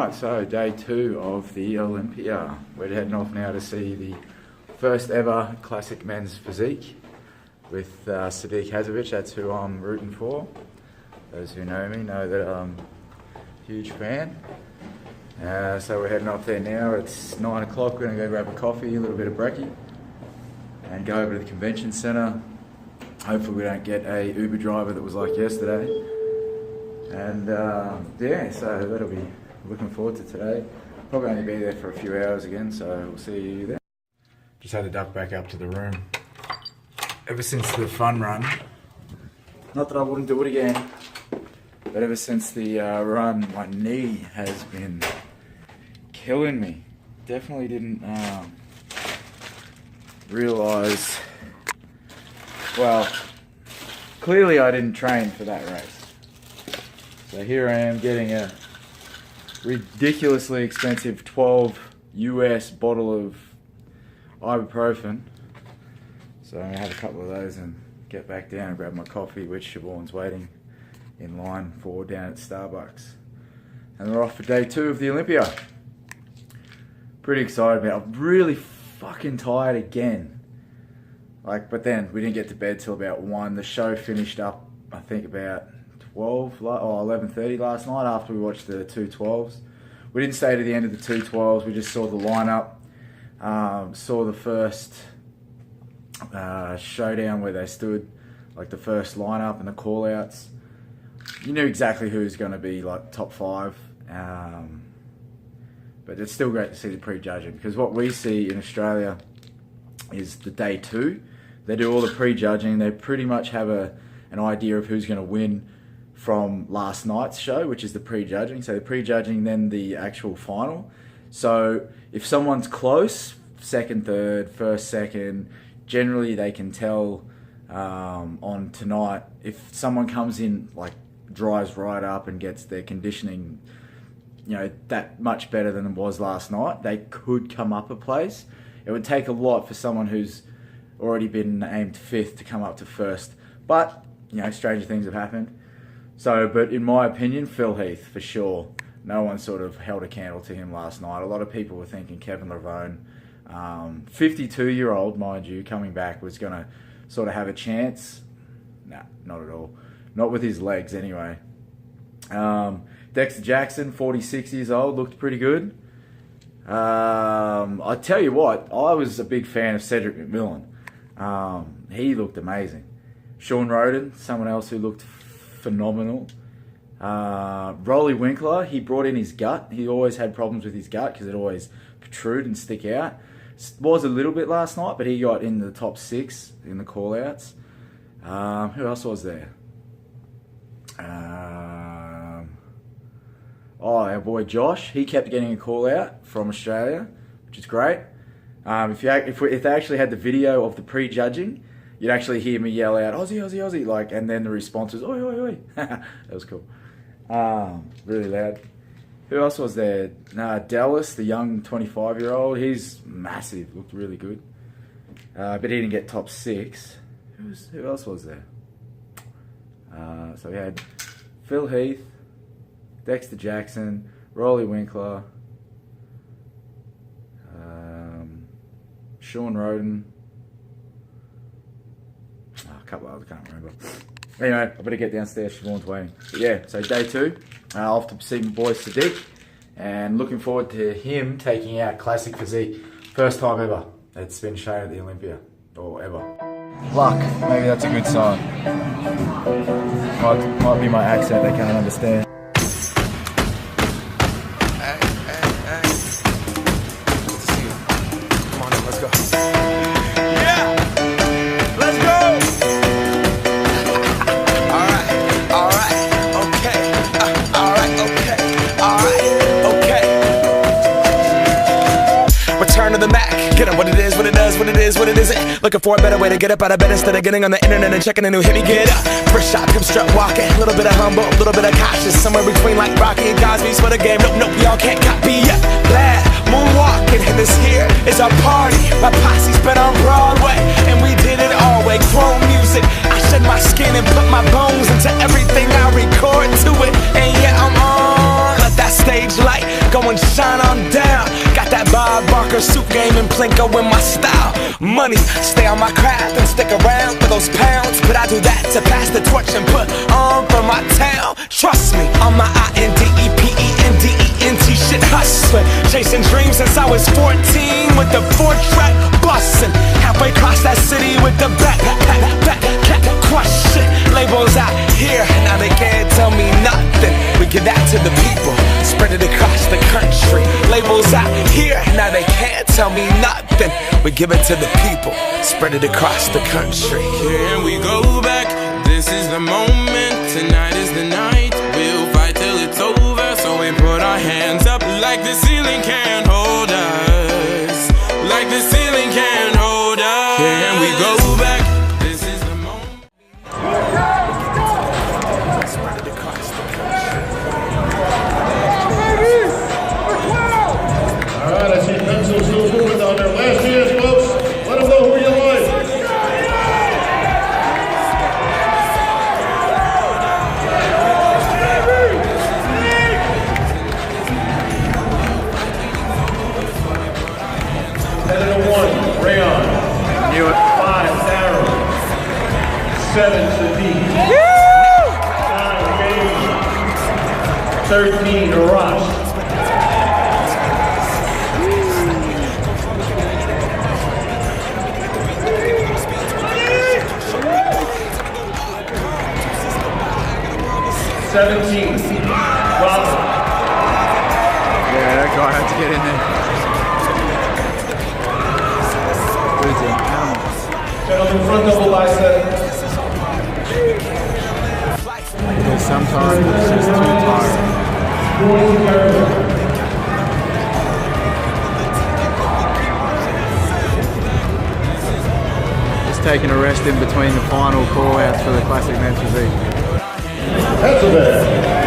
Alright, so day 2 of the Olympia. We're heading off now to see the first ever classic men's physique with Sadiq Hazovich. That's who I'm rooting for. Those who know me know that I'm a huge fan. So we're heading off there now. It's 9 o'clock. We're going to go grab a coffee, a little bit of brekkie, and go over to the convention centre. Hopefully we don't get a Uber driver that was like yesterday. And yeah, so that'll be looking forward to today. Probably only be there for a few hours again, so we'll see you there. Just had to duck back up to the room. Ever since the fun run, not that I wouldn't do it again, but ever since the run, my knee has been killing me. Definitely didn't realise, well, clearly I didn't train for that race. So here I am getting a ridiculously expensive 12 US bottle of ibuprofen. So I'm going to have a couple of those and get back down and grab my coffee, which Siobhan's waiting in line for down at Starbucks. And we're off for day 2 of the Olympia. Pretty excited about it. I'm really fucking tired again. But then we didn't get to bed till about 1. The show finished up, I think, about 11:30 last night after we watched the 212s. We didn't stay to the end of the 212s. We just saw the lineup, saw the first showdown where they stood, like the first lineup and the call-outs. You knew exactly who's going to be like top 5, but it's still great to see the pre-judging, because what we see in Australia is the day 2. They do all the pre-judging. They pretty much have an idea of who's going to win from last night's show, which is the pre-judging. So the pre-judging, then the actual final. So if someone's close, second, third, first, second, generally they can tell on tonight. If someone comes in, like dries right up and gets their conditioning, you know, that much better than it was last night, they could come up a place. It would take a lot for someone who's already been named 5th to come up to 1st. But, you know, stranger things have happened. So, but in my opinion, Phil Heath, for sure. No one sort of held a candle to him last night. A lot of people were thinking Kevin Lavone, 52-year-old, mind you, coming back, was going to sort of have a chance. Nah, not at all. Not with his legs, anyway. Dexter Jackson, 46 years old, looked pretty good. I tell you what, I was a big fan of Cedric McMillan. He looked amazing. Sean Roden, someone else who looked phenomenal. Rolly Winkler, he brought in his gut. He always had problems with his gut because it always protrude and stick out. Was a little bit last night, but he got in the top 6 in the call-outs. Who else was there? Our boy Josh, he kept getting a call-out from Australia, which is great. If they actually had the video of the pre-judging, you'd actually hear me yell out, Aussie, Aussie, Aussie, like, and then the response was, oi, oi, oi. That was cool. Really loud. Who else was there? Dallas, the young 25-year-old, he's massive, looked really good. But he didn't get top 6. Who else was there? So we had Phil Heath, Dexter Jackson, Rolly Winkler, Sean Roden, a couple others, I can't remember. Anyway, I better get downstairs, Siobhan's waiting. But yeah, so day 2, off to see my boy Sadiq, and looking forward to him taking out classic physique. First time ever it's been shown at the Olympia, or ever. Luck, maybe that's a good sign. Might be my accent, they can't understand. To the Mac, get up what it is, what it does, what it is, what it isn't. Looking for a better way to get up out of bed instead of getting on the internet and checking a new hit me. Get up, first shot, come strut walking. A little bit of humble, a little bit of cautious, somewhere between like Rocky and Cosby's for the game. Nope, nope, y'all can't copy yet. Glad moonwalking, and this here is our party. My posse's been on Broadway, and we did it all way. Chrome music, I shed my skin and put my bones into everything I record to it. And yeah, I'm on. Let that stage light go Plinko in my style. Money, stay on my craft and stick around for those pounds. But I do that to pass the torch and put on for my town. Trust me, on my INDEPENDENT shit hustling. Chasing dreams since I was 14 with the 4-track bustin'. Halfway across that city with the back crush shit. Labels out here, now they can't tell me nothing. We give that to the people, spread it across the country. Labels out here, now they can't tell me nothing. We give it to the people, spread it across the country. Here we go back, this is the moment, tonight is the night. We'll fight till it's over, so we put our hands up like the ceiling can't hold us. Like the ceiling can't hold us. Here we go back, this is the moment. Spread it across the country. Alright, I see pencils still moving down there. Last chance, folks. Let them know who you like. 1, Rayon. 5, Darryl. 7, Sadiq. 9, James. 13, Arash. 17, Robert. Yeah, that guy had to get in there. Who's it? Gentlemen, front double bicep. Yeah, sometimes it's just too tiring. Just taking a rest in between the final call-outs for the classic men's physique. That's a bit.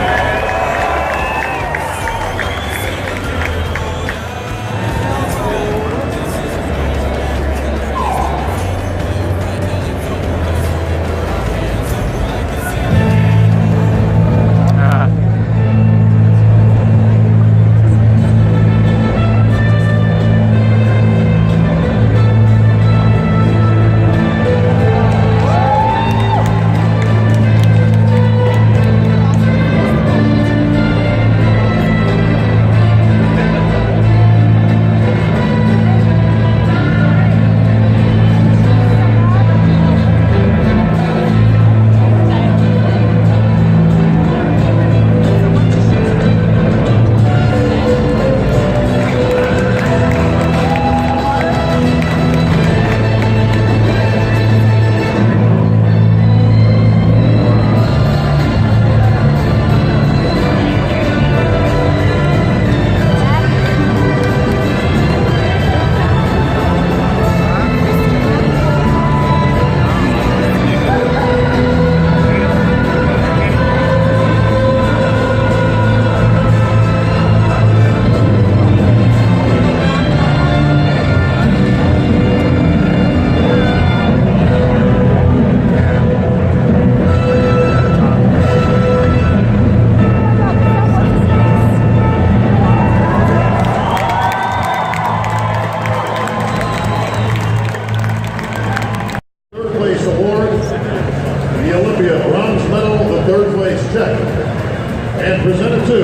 And presented to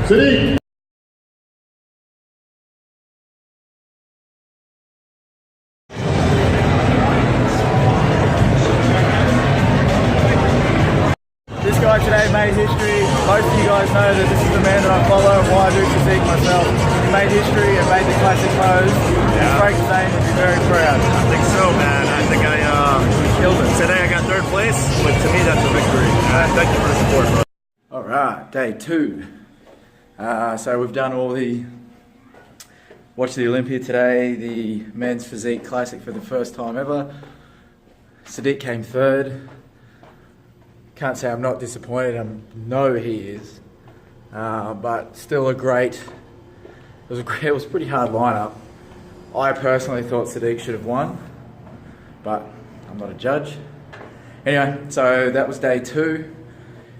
Sadiq. This guy today made history. Most of you guys know that this is the man that I follow and why I do physique myself. He made history and made the classic pose. It's great to say and be very proud. I think so, man. I think I killed it. Today I got 3rd place, but to me that's a victory. Thank you for the support, bro. Alright, day 2. So we've done all the watched the Olympia today, the men's physique classic for the first time ever. Sadiq came 3rd. Can't say I'm not disappointed, I know he is. But still it was a pretty hard lineup. I personally thought Sadiq should have won, but I'm not a judge. Anyway, so that was day 2.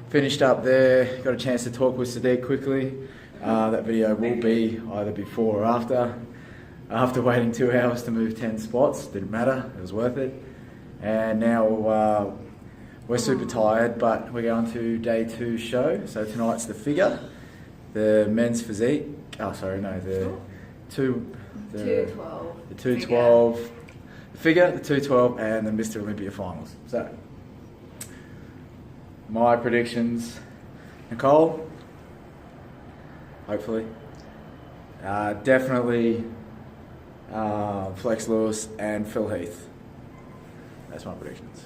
Finished up there, got a chance to talk with Sadiq quickly. That video will be either before or after. After waiting 2 hours to move 10 spots, didn't matter, it was worth it. And now we're super tired, but we're going to day 2 show. So tonight's the figure, the men's physique. Oh, sorry, no, the 212, the figure, the 212, and the Mr Olympia finals. So, my predictions: Nicole, hopefully, definitely Flex Lewis and Phil Heath. That's my predictions,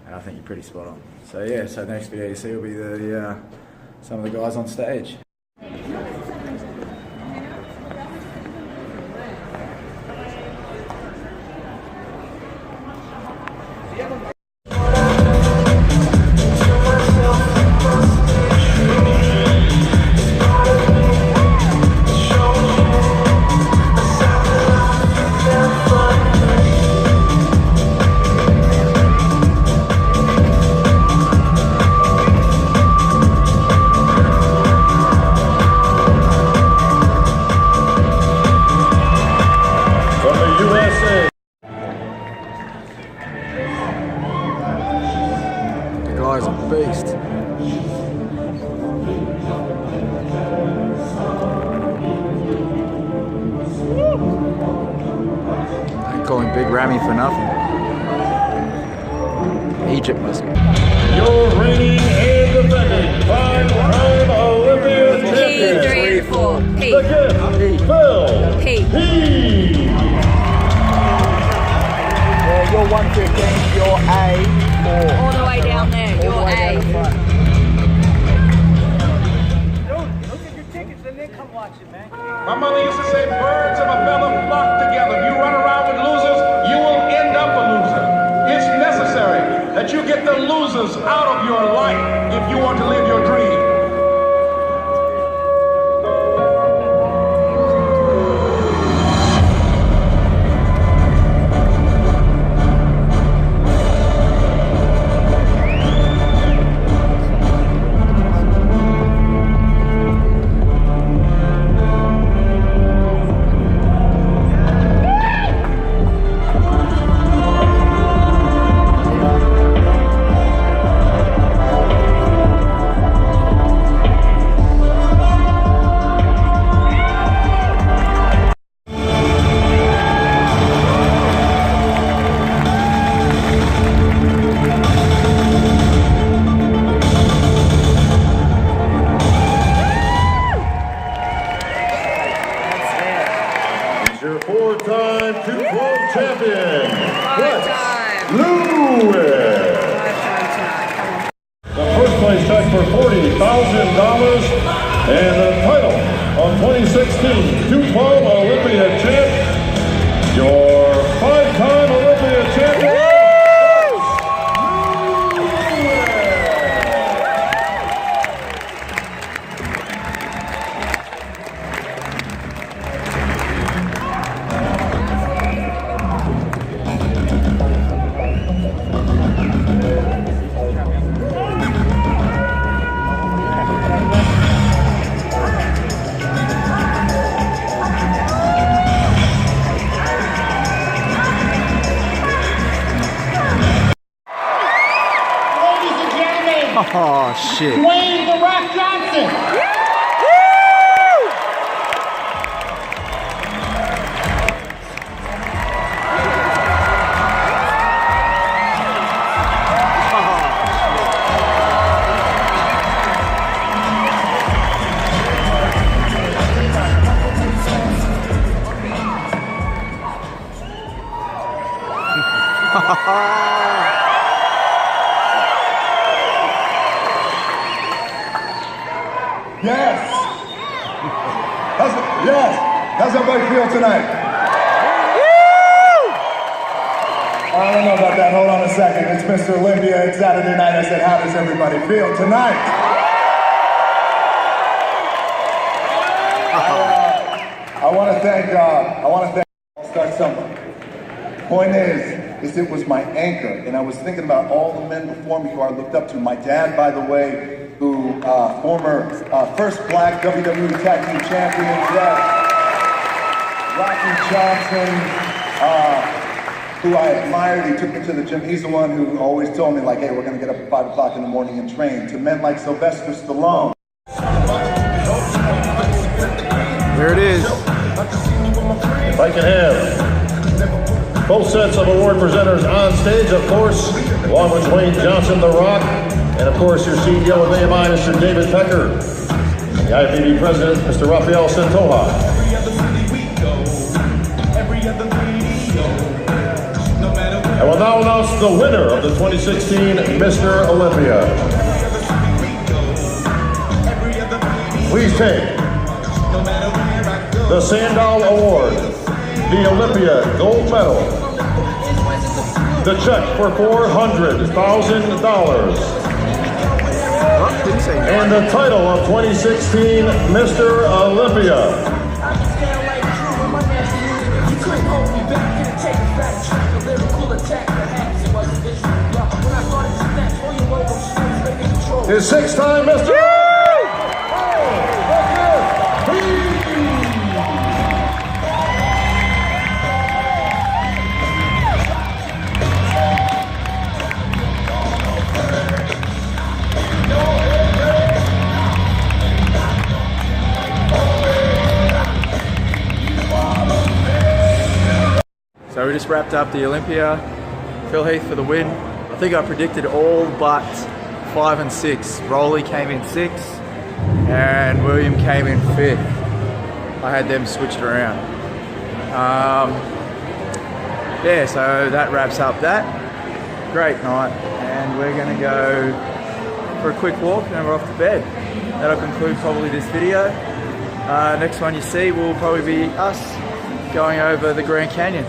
and I think you're pretty spot on. So yeah, so the next video you see will be the some of the guys on stage. U.S.A. The guy's a beast. They call him Big Rammy for nothing. Egypt must be. Your reigning and defending 5-time Olympia champion. P3 and 4. P. The gift, Phil. P. P. Yeah, you're 115, you're A4. All the way down there. All the You're way down the A. front. Dude, look at your tickets and then come watch it, man. My mother used to say, birds of a feather flock together. If you run around with losers, you will end up a loser. It's necessary that you get the losers out of your life if you want to live your dream. Your 4-time 212 champion, Five-time. Lewis. 5-time tonight. Come on. The first place check for $40,000 and the title of 2016 212 Olympia champ. Your 5-time Olympia champion. Oh shit. Dwayne "The Rock" Johnson. Yes. How's everybody feel tonight? I don't know about that. Hold on a second. It's Mr. Olympia. It's Saturday night. I said, how does everybody feel tonight? I want to thank. I'll start somewhere. Point is it was my anchor, and I was thinking about all the men before me who I looked up to. My dad, by the way, who former first black WWE Tag Team Champion, Rocky Johnson, who I admired. He took me to the gym. He's the one who always told me, like, hey, we're going to get up at 5 o'clock in the morning and train. To men like Sylvester Stallone. There it is. If I can have both sets of award presenters on stage, of course, along with Dwayne Johnson, The Rock, and of course your CEO of D.I.Y, Mr. David Pecker, the IFBB President, Mr. Rafael Santoja. I will now announce the winner of the 2016 Mr. Olympia. Please take the Sandow Award, the Olympia Gold Medal, the check for $400,000, and the title of 2016 Mr. Olympia. His six-time Mr. So we just wrapped up the Olympia. Phil Heath for the win. I think I predicted all but 5 and 6. Rowley came in 6th and William came in 5th. I had them switched around. Yeah, so that wraps up that. Great night, and we're gonna go for a quick walk and then we're off to bed. That'll conclude probably this video. Next one you see will probably be us going over the Grand Canyon.